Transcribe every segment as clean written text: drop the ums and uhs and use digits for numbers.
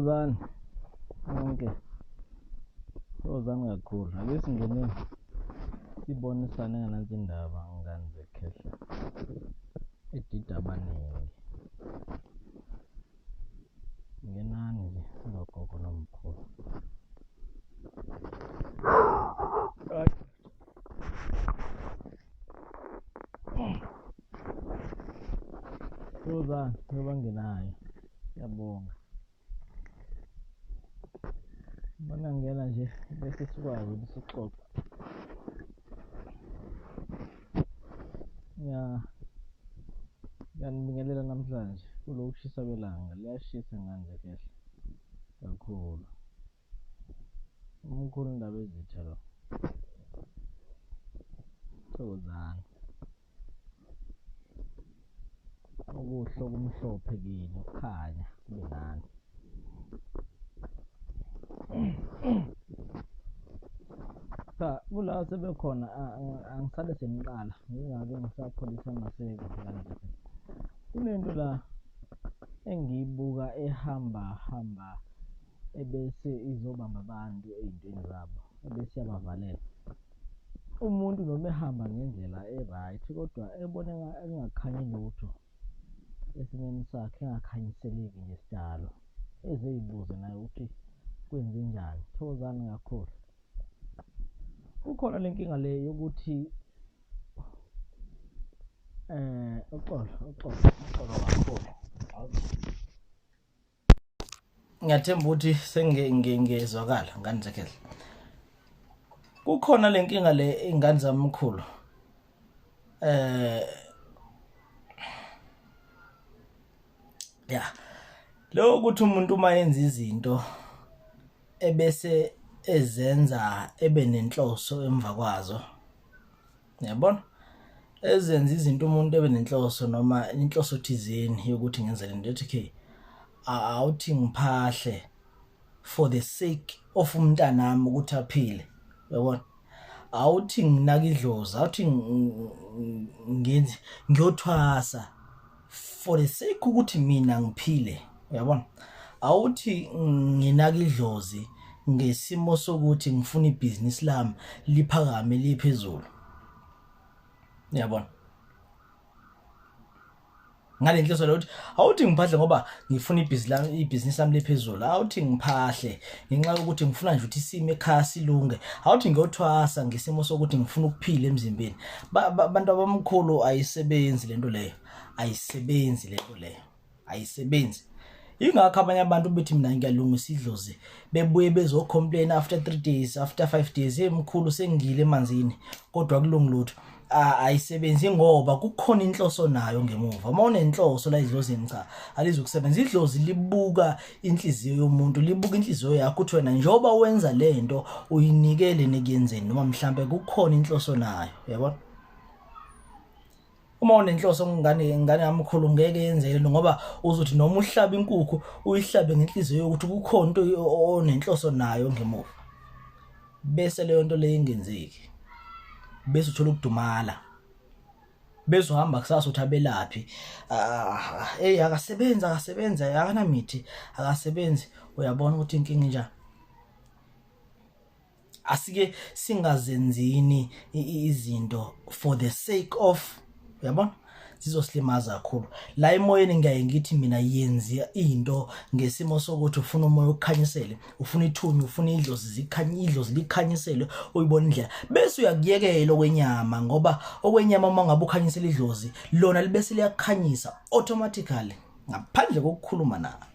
Sozani wonke Sozani kakhulu ake singeneni sibonisane ngalezi indaba ngani zekhehla edida abaningi ngenani nje nogogo nomkhulu Sozani yoba ngenayo siyabonga Mana ngena nje bese sikwazi ukuthi sixoxe. Ngiyanibingelela namhlanje kulokushisa kwelanga liyashisa nganje kahle kakhulu. Umkhulu indaba ezitha lo. Sozani. Okuhle okumhlophe kini ukukhanya kube nani. Kula sebekhona angisale sengiqala ngingabe ngisapholisa amaseko kanje. Kunento la engiyibuka ehamba ebese izobamba abantu ezintweni zabo ebese yabavalela. Umuntu noma ehamba ngendlela right kodwa ebona engakhanyi lutho esimeni sakhe engakhanyiseleki nje sidalo ezeyibuze naye ukuthi kwenze njani. Sozani kakhulu. Kukhona lenkinga le yokuthi uxolo kakhulu. Ngiyathemba ukuthi sengezwakala ngani zekhehla. Kukhona lenkinga le ingane zamkhulu. Lo ukuthi umuntu uma yenza izinto ebese ezenza ebe nenhloso emva kwazo. Yabona? Ezenza izinto umuntu ebe nenhloso noma inhloso thizeni yokuthi ngenze lento ethi awuthi ngiphahle for the sake of umntanami ukuthi aphile. Yabona? Awuthi nginaka idlozi, awuthi ngenzi ngiyothwasa for the sake ukuthi mina ngiphile. Uyabona? Awuthi nginaka idlozi ngesimo sokuthi ngifuna ibhizinisi lami liphakame liphezulu. Uyabona? Ngale nhloso lokuthi awuthi ngiphahle ngoba ngifuna ibhizinisi lami liphezulu. Awuthi ngiphahle ngenxa yokuthi ngifuna nje ukuthi isimo ekhaya silunge. Awuthi ngiyothwasa ngesimo sokuthi ngifuna ukuphila emzimbeni. Abantu abamkhulu ayisebenzi lento leyo. Ayisebenzi lento leyo. Ayisebenzi. Ingakho abanye abantu bethi mina ngiyalungisa idlozi bebuye bezocomplain after 3 days after 5 days emkhulu sengile emanzini kodwa kulungi lutho. Ayisebenzi ngoba kukhona inhloso nayo ngemuva. Uma unenhloso la idlozini cha alizokusebenza. Idlozi libuka inhliziyo yomuntu, libuka inhliziyo yakho uthi wena njoba wenza lento uyinikele nekuyenzeni noma mhlambe kukhona inhloso nayo. Yabona? Uma unenhloso ngane yamkhulu ngeke yenzele ngoba uzothi noma uhlaba inkukhu uyihlabe ngenhliziyo yokuthi kukhona into onenhloso nayo ngemuva. Bese leyo nto le ingenzeki. Bese uthola ukudumala. Bese uhamba kusasa uthi abelaphi. Akasebenza akanamithi, akasebenzi. Uyabona ukuthi inkinga njani? Asike singazenzini izinto for the sake of uyabona zizosilimaza kakhulu. La emoyeni ngiyaye ngithi mina yenza into ngesimo sokuthi ufuna umoya ukukhanyisele, ufuna ithunya, ufuna idlozi likhanyisele uyibona indlela. Bese uyakuyekela okwenyama ngoba okwenyama uma ngabe ukhanyisela idlozi lona libese liyakhanyisa automatically ngaphandle kokukhuluma nawe.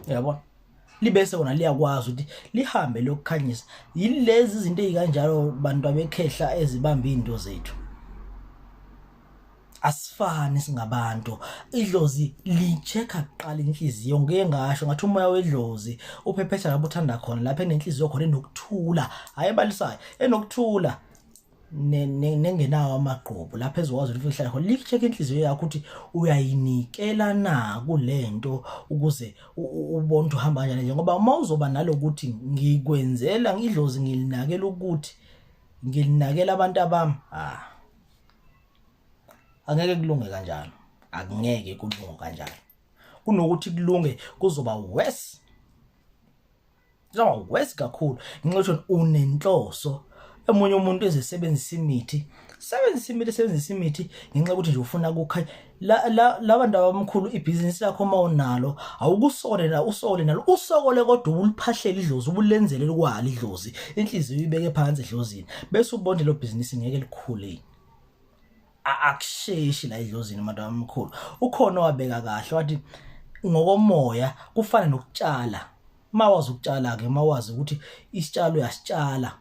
Yabona? Libese wona liyakwazi ukuthi lihambe lokukhanyisa. Yilezi izinto ezikanjalo bantu abekhehla ezibamba into zethu. Asifani singabantu. Idlozi licheka kuqala inhliziyo ngeke ngasho ngathi umoya wedlozi uphephetha lapho uthanda khona lapha enenhliziyo khona enokuthula ayebalisayo enokuthula nengenawo amaqhubu lapha ezokwazi ukuhlala khona licheka inhliziyo yakho ukuthi uyayinikela na kulento ukuze ubone uhamba kanjani nje ngoba uma uzoba nalokuthi ngikwenzela ngidlozi ngilinakela ukuthi ngilinakela abantu abami angeke kulunge kanjalo. Angeke kulunge kanjalo. kunokuthi kulunge kuzoba worse. Kuzoba worse kakhulu ngenxa yokuthi unenhloso. Emunye umuntu ezesebenzisa imithi, sebenzisa imithi ngenxa yokuthi nje ufuna ukukha labantu abamkhulu ibhizinisi lakho mawunalo awukusole nalo usokole kodwa uliphahlela idlozi ubulenzele likwala idlozi inhliziyo uyibeke phansi edlozini bese ubonde lo bhizinisi ngeke likhule. Akusheshi la idlozini abantu abamkhulu. Ukhona wabeka kahle wathi ngokomoya kufana nokutshala. Mawazi ukutshala ke mawazi ukuthi isitshalo uyasitshala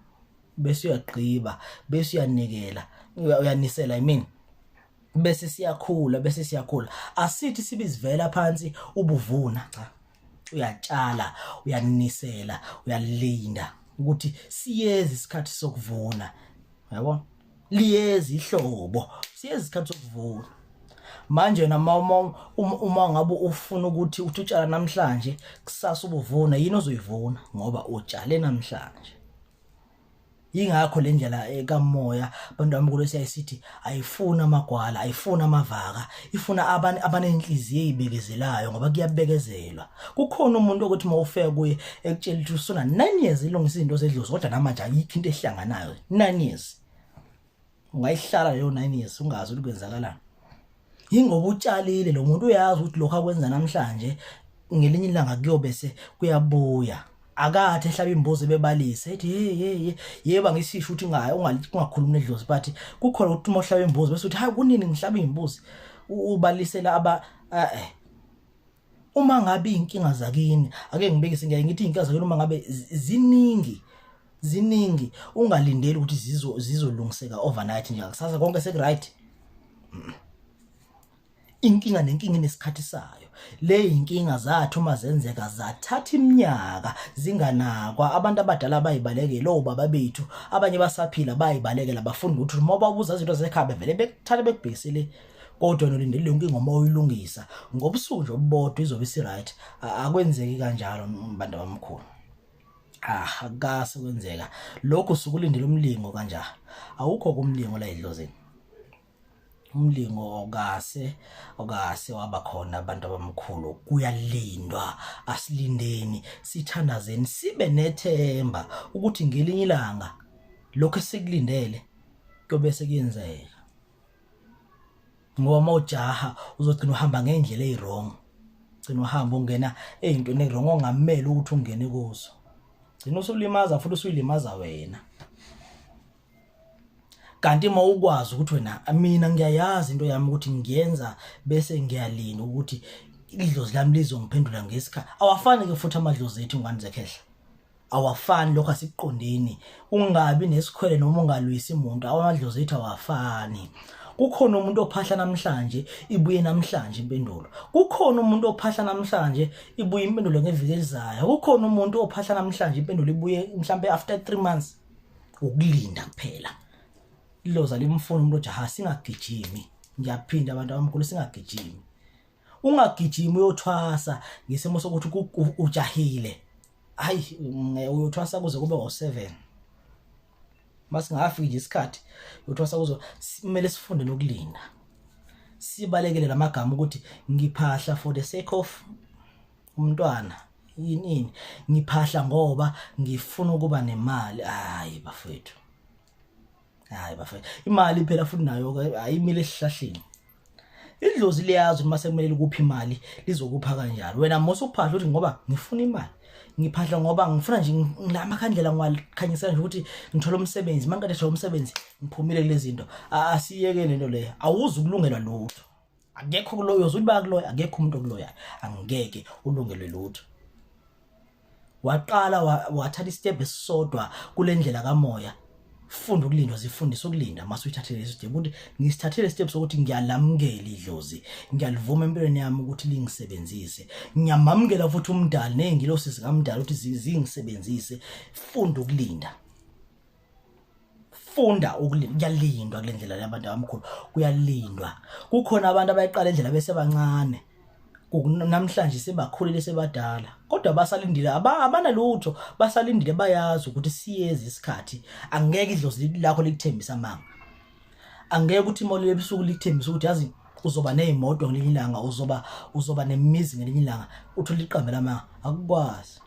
bese uyagqiba bese uyanikela uyanisela bese siyakhula asithi sibizivela phansi ubuvuna cha uyatshala uyanisela uyalinda ukuthi siyezi isikhathi sokuvuna yabo liyezi ihlobo siyezi isikhathi sokuvuna. Manje uma ngabe ufuna ukuthi utshala namhlanje kusasa ubuvuna yini ozoyivuna ngoba utshale namhlanje. Yingakho le ndlela ekamoya abantu bamkhulu siyayisithi ayifuna amagwala ayifuna amavaka ifuna abanenhliziyo ezibekezelayo ngoba kuyabekezelwa. Kukhona umuntu ukuthi mawufika kuye ekutshela ukuthi usona 9 years ilungisa izinto zedlozi kodwa namanje ayikho into ehlanganayo 9 years. Ungayihlala leyo 9 years ungazi ukuthi kwenzakalani. Yingoba utshalile lo muntu uyazi ukuthi lokho akwenza namhlanje ngelinye ilanga kuyobe se kuyabuya. Akade ehlaba imbuzi bebalise ethi yeba ngisisho ukuthi ungakhulumi nedlozi but kukhona ukuthi uma uhlaba imbuzi bese uthi hayi kunini ngihlaba imbuzi ubalisela uma ngabe inkinga zakini ake ngibekise ngithi inkinga zakini uma ngabe ziningi ungalindeli ukuthi zizolungiseka overnight nje kusasa konke sekuright. Inkinga nenkinga inesikhathi sayo. Le inkinga zathu uma zenzeka zathatha iminyaka zinganakwa. Abantu abadala bayibalekela obaba bethu abanye basaphila bayibalekela bafunda ukuthi uma babuza izinto zekhaya vele bekuthatha bekubhekisele kodwa nolindele inkinga uma uyilungisa ngobusunje obodwa izobe isiright. Akwenzeki kanjalo abantu abamkhulu. Akase kwenzeka lokho sukulindela umlingo kanjalo awukho kumlingo la edlozini. Umlingo okase waba khona abantu abamkhulu kuyalindwa asilindeni sithandazeni sibe nethemba ukuthi ngelinye ilanga lokho esikulindele kuyobe sekuyenzeka. Ngoba mawujaha uzogcina uhamba ngendlela ezirong gcina uhamba ungena ezintweni ezirong ongamele ukuthi ungene kuzo gcina usulimaza futhi usuyilimaza wena. Kanti uma ukwazi ukuthi wena mina ngiyayazi into yami ukuthi ngiyenza bese ngiyalinda ukuthi idlozi lami lizongiphendula ngesikhathi. Awafani ke futhi amadlozi ethu ngani zekhehla. Awafani lokho asiqondeni. Ungabi nesikhwele noma ungalwisi umuntu amadlozi ethu awafani. Kukhona umuntu ophahla namhlanje ibuye namhlanje impendulo. Kukhona umuntu ophahla namhlanje ibuye impendulo ngeviki elizayo. Kukhona umuntu ophahla namhlanje impendulo ibuye mhlambe after 3 months. Ukulinda kuphela. Iloza limfuna umuntu ojaha singagijimi. Ngiyaphinda abantu abamkhulu singagijimi. Ungagijimi uyothwasa ngesimo sokuthi ujahile. Hayi uyothwasa kuze kube ngo7. Masingafiki nje isikhathi uyothwasa kuzo kumele sifunde nokulinda. Sibalekele lamagama ukuthi ngiphahla for the sake of umntwana. Yini ngiphahla ngoba ngifuna ukuba nemali. Hayi bafethu. Imali phela futhi nayo ayimile esihlahleni. Idlozi liyazi uma sekumele likuphi imali lizokupha kanjalo. Wena mose ukuphahla uthi ngoba ngifuna imali. Ngiphahla ngoba ngifuna nje ngamakhandlela ngwalikhanyisela nje ukuthi ngithola umsebenzi. Mangikade thola umsebenzi ngiphumile kulezi zinto. Asiyeke lento leyo. Awuzi ukulungelwa lutho. Akekho kuloyo uzothi bakuloya akekho umuntu okuloya. Angeke ulungelwe lutho. Waqala wathatha istep esisodwa kule ndlela kamoya. Funda ukulindwa zifundisa ukulinda mase uyithathele lezi step ukuthi ngisithathele steps ukuthi ngiyalamukela idlozi ngiyalivuma empilweni yami ukuthi lingisebenzise ngiyamamukela futhi umdali nengilosi sikamdali ukuthi zingisebenzise. Funda ukulinda kuyalindwa kule ndlela yabantu abamkhulu kuyalindwa. Kukhona abantu abayiqala indlela bese bancane namhlanje sebakhulile sebadala kodwa basalindile abanalutho basalindile bayazi ukuthi siyezi isikhathi. Angeke idlozi lakho likuthembisa manga. Angeke ukuthi imoli ebusuku likuthembisa ukuthi yazi uzoba nezimoto ngelinye ilanga, uzoba nemizi ngelinye ilanga, uthola iqembu lamanga, akukwazi.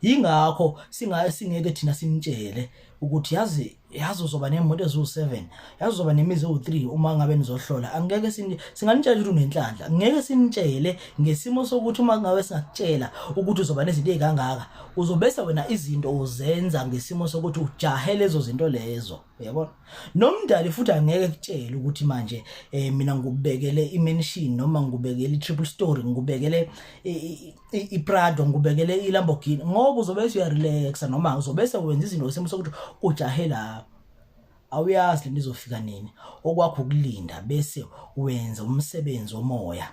Yingakho singeke thina simtshele ukuthi yazi uzoba nemoto eziwu7, yazi uzoba nemizi ewu3 uma ngabe nizohlola. Angeke singanitshela ukuthi unenhlanhla, ngeke simtshele ngesimo sokuthi uma ngabe singakutshela ukuthi uzoba nezinto ezikangaka, uzobese wena izinto uzenza ngesimo sokuthi ujahe lezo zinto lezo, uyabona. Nomdali futhi angeke kutshele ukuthi manje mina ngubekele imansion noma ngubekele itriple story, ngubekele iPrado, ngubekele iLamborghini, ngoba uzobese uyarelaxa noma uzobese wenza izinto ngesimo sokuthi ujahe la. Awuyazi lento izofika nini. Okwakho ukulinda bese wenza umsebenzi womoya.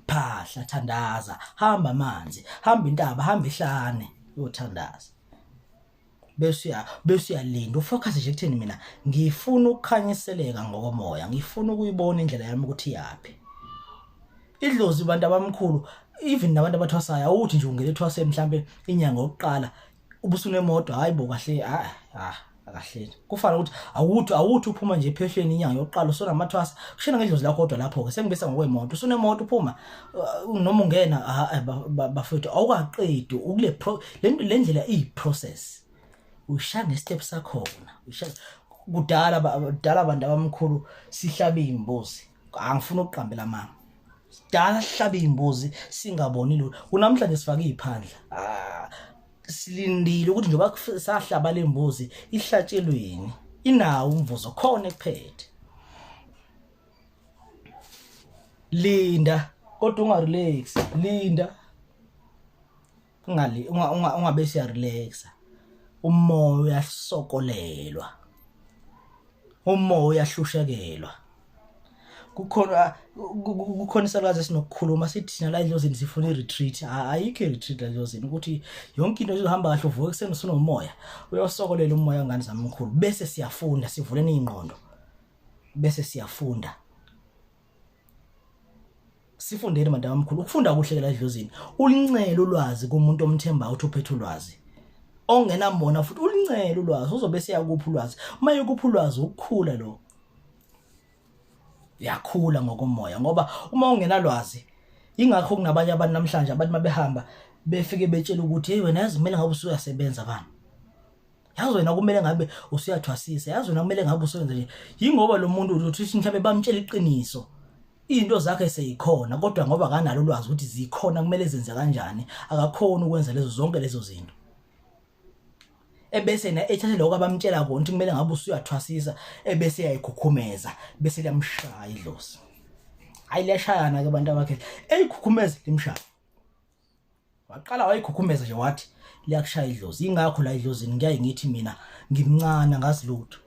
Phahla, thandaza, hamba amanzi, hamba intaba, hamba ihlane, uyothandaza. Bese uyalinda, ufocus nje ekutheni mina ngifuna ukukhanyiseleka ngokomoya, ngifuna ukuyibona indlela yami ukuthi yapi. Idlozi bantu abamkhulu, even nabantu abathwasayo, awuthi nje ungele ethwase mhlambe inyanga yokuqala ubusunemoto, hayibo kahle, akahle. Kufanele ukuthi awuthi uphuma nje ephesheni inyanga yokuqala usonamathwasa, kushena ngendlozi lakho kodwa lapho ke sengibesa ngokwemoto, usunemoto uphuma noma ungena bafethu awukaqedi ukule le ndlela iyiprocess. Ushaya nge-step sakhona, kudala abantu abamkhulu sihlaba izimbuzi, angifuna ukuqambela mama. Sidala sihlaba izimbuzi singaboni lutho, kunamhlanje sifaka iziphandla. Silindile ukuthi njengoba sahlaba le mbuzi ihlatshelweni, inawo umvuzo khona ekuphethe. Linda kodwa ungarelax, linda ungabe siyarelaxa. Umoya uyasokolelwa, umoya uyahlushekelwa. Kukhona isakazi esinokukhuluma sithi thina la Edlozini sifuna iretreat. Ayikho iretreat la Edlozini ukuthi yonke into izohamba kahle, uvuke kuseni usunomoya, uyosokolela umoya ngani zamkhulu, bese siyafunda, sivuleni ingqondo, bese siyafunda. Sifundeni bantu abamkhulu, ukufunda kuhle la Edlozini. Ulincele ulwazi kumuntu omthemba uthi uphethe ulwazi, ongenambona futhi ulincele ulwazi, uzobe siyakupha ulwazi. Uma yekupha ulwazi ukukhula lo yakhula ngokomoya, ngoba uma ungenalwazi, ingakho kunabanye abantu namhlanje abantu mabehamba befike betshela ukuthi hey wena yazi kumele ngabe usuyasebenza bani, yazi wena kumele ngabe usuyathwasisa, yazi wena kumele ngabe usebenza nje. Yingoba lo muntu uthi mhlawumbe bamtshela iqiniso, into zakhe seyikhona, kodwa ngoba kanalo ulwazi ukuthi zikhona kumele zenze kanjani, akakhona ukwenza zonke lezo zinto. Ebese na ethathe lokho abamtshela kona ukuthi kumele ngabe usuyathwasisa, ebese yayikhukhumeza, bese liyamshaya idlozi. Hayi liyashayana ke abantu abakhe, eyikhukhumeza limshaya. Waqala wayikhukhumeza nje wathi liyakushaya idlozi. Ingakho la Edlozini ngiyaye ngithi mina ngimncane ngazi lutho.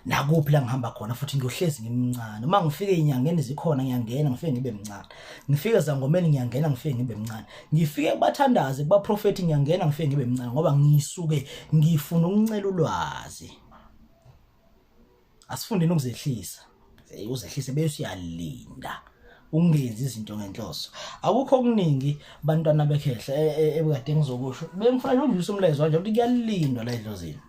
Nakuphi la ngihamba khona futhi ngiyohlezi ngimncane. Uma ngifike inyangeni zikhona ngiyangena ngifike ngibe mncane. Ngifike zangomeni ngiyangena ngifike ngibe mncane. Ngifike kubathandazi kuba prophet ngiyangena ngifike ngibe mncane ngoba ngisuke ngifuna ukuncela ulwazi. Asifundeni ukuzehlisa. Uzehlise bese uyalinda. Ungenzi izinto ngenhloso. Akukho okuningi bantwana bekhehla ebekade ngizokusho. Bengifuna nje ukudlulisa umlezo nje ukuthi kuyalindwa la Edlozini.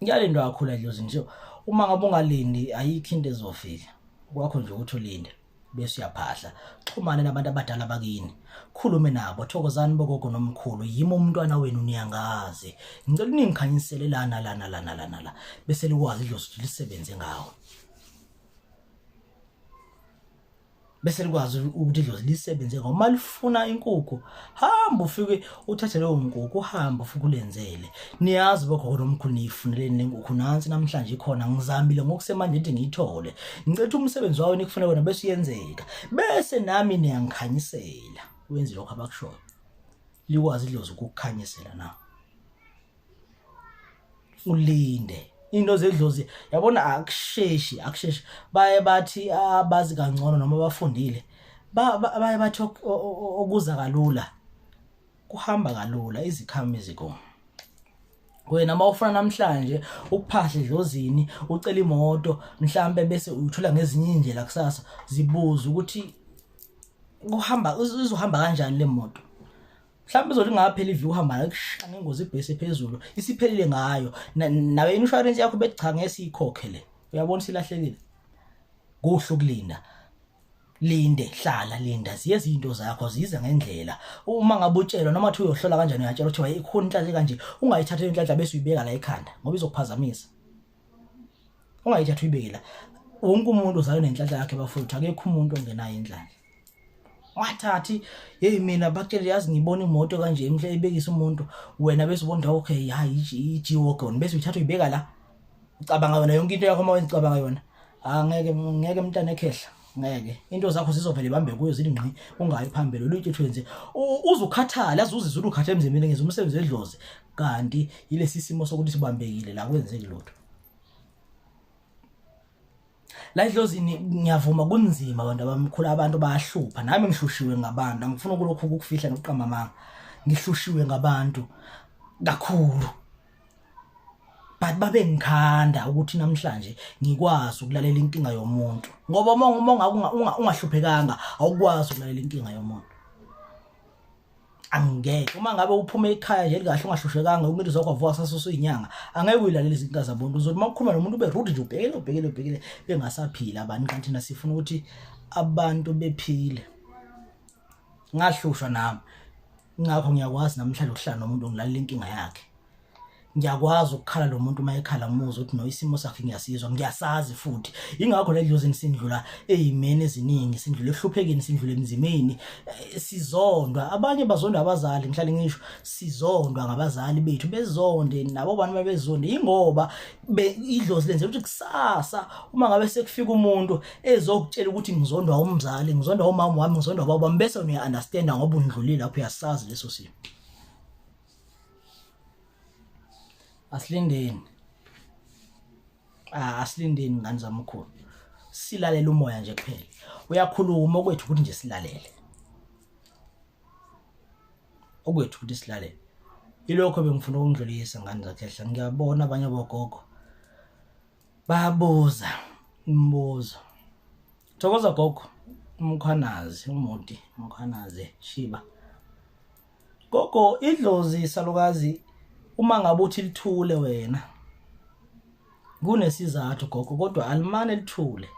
Ngiyalindwa kakhulu la Edlozini nje. Uma ngabe ungalindi ayikho into ezofika. Kwakho nje ukuthi ulinde bese uyaphahla. Xhumane nabantu abadala bakini. Khulume nabo, thokozani bogogo nomkhulu. Yimo umntwana wenu niyangazi. Ngicela ningikhanyisele lana. Bese likwazi idlozi ukuthi lisebenze ngawo. Bese likwazi ukuthi idlozi lisebenze ngawo. Uma lifuna inkukhu, hamba ufike uthathe leyo nkukhu, hamba ufike ulenzele. Niyazi bogogo nomkhulu niyifuneleni lenkukhu nansi namhlanje ikhona, ngizamile ngokusemanje ukuthi ngiyithole. Ngicela umsebenzi wawo nikufuna wena bese uyenzeka. Bese nami niyangikhanyisela. Wenze lokho abakushoyo. Likwazi idlozi ukukukhanyisela na. Ulinde. Into zedlozi yabona akusheshi. Baye bathi abazi kangcono noma bafundile. Baye bathi okuza kalula kuhamba kalula, izikhami ziko. Wena mawufuna namhlanje ukuphahla Edlozini, ucela imoto mhlambe bese uyithola ngezinye indlela kusasa, zibuza ukuthi izohamba kanjani le moto. Mhlawumbe izothi ngaphela iviki uhamba la kushana ingozi ibhesi ephezulu isiphelile ngayo nawe insurance yakho bethi cha ngeke siyikhokhe le, uyabona silahlekile. kuhle ukulinda. Linde, hlala, linda, ziyeza izinto zakho zize ngendlela. Uma ngabe utshelwa noma uthi uyohlola kanjani uyatshela ukuthi ikhona inhlanhla kanje, ungayithatha inhlanhla bese uyibeka la ekhanda ngoba izokuphazamisa. Ungayithatha uyibeke la. Wonke umuntu uzalwe nenhlanhla yakhe bafowethu, akekho umuntu ongenayo inhlanhla. Wathathi hey mina bakutshela yazi ngibona imoto kanje emhle ibekisa umuntu wena bese ubona okay hayi ijiwogon bese uyithatha uyibeka la. Ucabanga yona yonke into yakho uma wenza ucabanga yona. Ngeke mntana ekhehla. Ngeke into zakho zizovela ibambe kuyo zilingqi ungayi phambili oluthi twenze uzukhathala azuzizula ukhatha emzembeni ngenza umsebenzi wedlozi kanti yilesi simo sokuthi sibambekile la kwenzeke lutho. La Edlozini ngiyavuma kunzima abantu abamkhulu abantu bayahlupha nami ngihlushiwe ngabantu angifuna ukulokhu ukufihla nokuqamba amanga ngihlushiwe ngabantu kakhulu. But babe ngikhanda ukuthi namhlanje ngikwazi ukulalela inkinga yomuntu ngoba uma ungahluphekanga awukwazi ukulalela inkinga yomuntu. Angeke uma ngabe uphume ekhaya nje likahle ungahlushekanga umuntu uzokwavuka sasusa izinyanga angeke uyilalela izinkinga zabantu uzothi makukhuluma nomuntu ube rude nje ubhekele bengasaphila abantu kanti na sifuna ukuthi abantu bephile. Ngahlushwa nami ngakho ngiyakwazi namhlanje ukuhlala nomuntu ngilalela inkinga yakhe. Ngiyakwazi ukukhala lo muntu mayekhala ngimuzwa ukuthi no isimo sakhe ngiyasizwa ngiyasazi futhi ingakho le Edlozini sindlula ezimene eziningi sindlula ehluphekeni sindlula emzimeni sizondwa abanye bazondwa abazali ngihlale ngisho sizondwa ngabazali bethu bezonde nabo bani bezonde ingoba idlozi lenze ukuthi kusasa uma ngabe sekufika umuntu ezokutshela ukuthi ngizondwa umzali ngizondwa umama wami ngizondwa baba wami bese uya understand ngoba undlulile lapho uyasazi leso simo. Asilindeni ngani zamkhulu silalela umoya nje kuphela uyakhuluma okwethu ukuthi nje silalele okwethu ukuthi silalele ilokho bengifuna ukundlulisa ngani zakhehla. Ngiyabona abanye bogogo bayabuza imbuzo. Thokoza gogo umkhanazi umuti umkhanazi shiba gogo idlozi salukazi uma ngabe uthi lithule wena kunesizathu gogo kodwa alimane lithule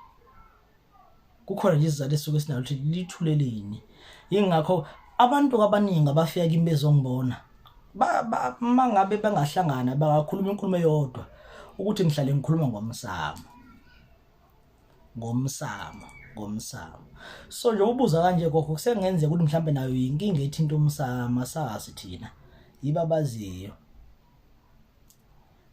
kukhona nje isizathu esuke sinalo ukuthi lithule lini. Ingakho abantu abaningi abafika kimi bezongibona mangabe bangahlangana bakakhuluma inkulumo eyodwa ukuthi ngihlale ngikhuluma ngomsamo. So nje ubuza kanje gogo kusengenzeka ukuthi mhlambe nayo inkinga ethinta umsamo sazi thina yibabaziyo.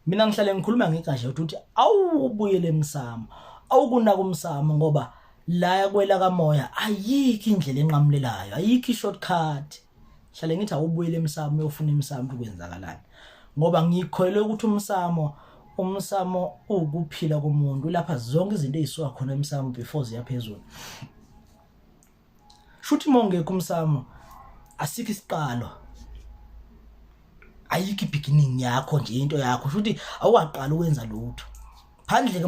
Mina ngihlale ngikhuluma ngikanje ukuthi awubuyele emsamo awukunaka umsamo ngoba la kwela kamoya ayikho indlela enqamlelayo ayikho ishortcut. Hlale ngithi awubuyele emsamo uyofuna emsamo ukwenzakalani ngoba ngikholelwe ukuthi umsamo ukuphila komuntu lapha zonke izinto ezisuka khona emsamo before ziyaphezulu. Shuthi mongekho umsamo asikho isiqalo ayikho beginning yakho nje into yakho futhi awuqala ukwenza lutho phandle ke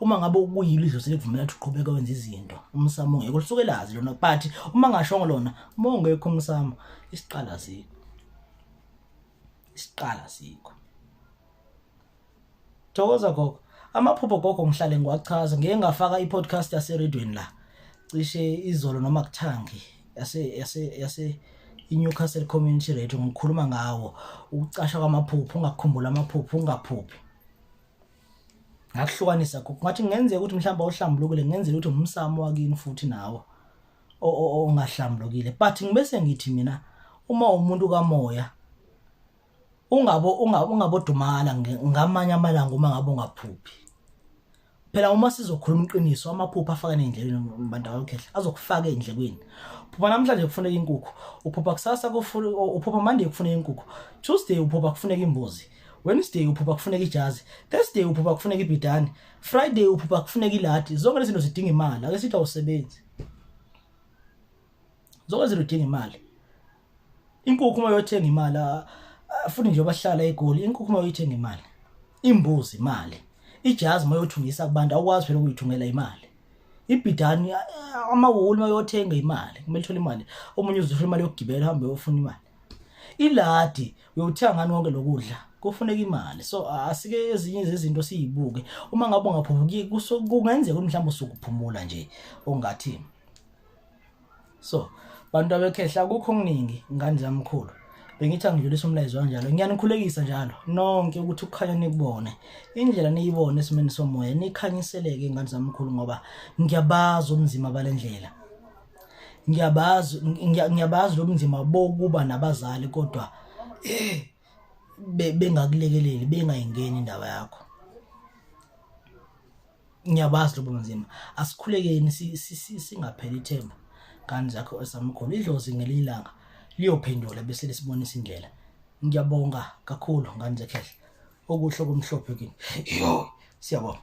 uma ngabe ubuyile idlozi lekuvumela ukuthi uqhubeke wenza izinto umsamo ngeke lisuke lazi lona but uma ngashongo lona mongekho umsamo isiqala sikho. Thokoza gogo amaphupho gogo ngihlale ngiwachaza ngeke ngafaka i-podcast yaseredweni la cishe izolo noma kuthangi yase iNewcastle Community Radio ngikhuluma ngawo ukucasha kwamaphupho ungakukhumbula amaphupho ungaphuphi. Ngakuhlukanisa ngathi ngenzeka ukuthi mhlawumbe awuhlambulukile ngenzela ukuthi umsamo wakini futhi nawo ongahlambulukile but ngibese ngithi mina uma umuntu kamoya ungabodumala ngamanye amalanga uma ngabe ungaphuphi. Phela uma sizokhuluma iqiniso amaphupho afaka endleleni abantu abakhehla azokufaka endlekweni. Phupha namhlanje kufuneka inkukhu, uphupha kusasa uphupha Monday kufuneka inkukhu, Tuesday uphupha kufuneka imbuzi, Wednesday uphupha kufuneka ijazi, Thursday uphupha kufuneka ibhidani, Friday uphupha kufuneka iladi. Zonke lezi zinto zidinga imali ake sithi awusebenzi. Zonke lezi zinto zidinga imali. Inkukhu uma uyothenga imali futhi nje bahlala eGoli inkukhu uma uyithenga imali, imbuzi imali, ijazi uma uyothungisa kubantu awukwazi phela ukuyithungela imali. Ibhidani amawulu uma uyothenga imali kumele uthole imali, omunye uzofuna imali yokugibela uhambe uyofuna imali. iladi uyothenga ngani konke lokudla kufuneka imali. So asike ezinye izinto siyibuke uma ngabe ungaphubuki kungenzeka mhlawumbe usukuphumula nje ongathi. So bantu abekhehla akukho okuningi ngani zamkhulu, bengithi angidlulisa umlayezo kanjalo. Ngiyanikhulekisa njalo nonke ukuthi ukukhanya nikubone, indlela niyibone esimeni somoya, nikhanyiseleke ngani zamkhulu, ngoba ngiyabazi ubunzima balendlela. Ngiyabazi lo bunzima bokuba nabazali kodwa bengakulekeleli, bengayingeni indaba yakho. Ngiyabazi lo bunzima. Asikhulekeni singapheli ithemba ngani zakho esamkhulu. Idlozi ngelilanga liyophendula bese lesibonisa indlela. Ngiyabonga kakhulu ngani zekhehla okuhle okumhlophe kini. Yo, siyabonga.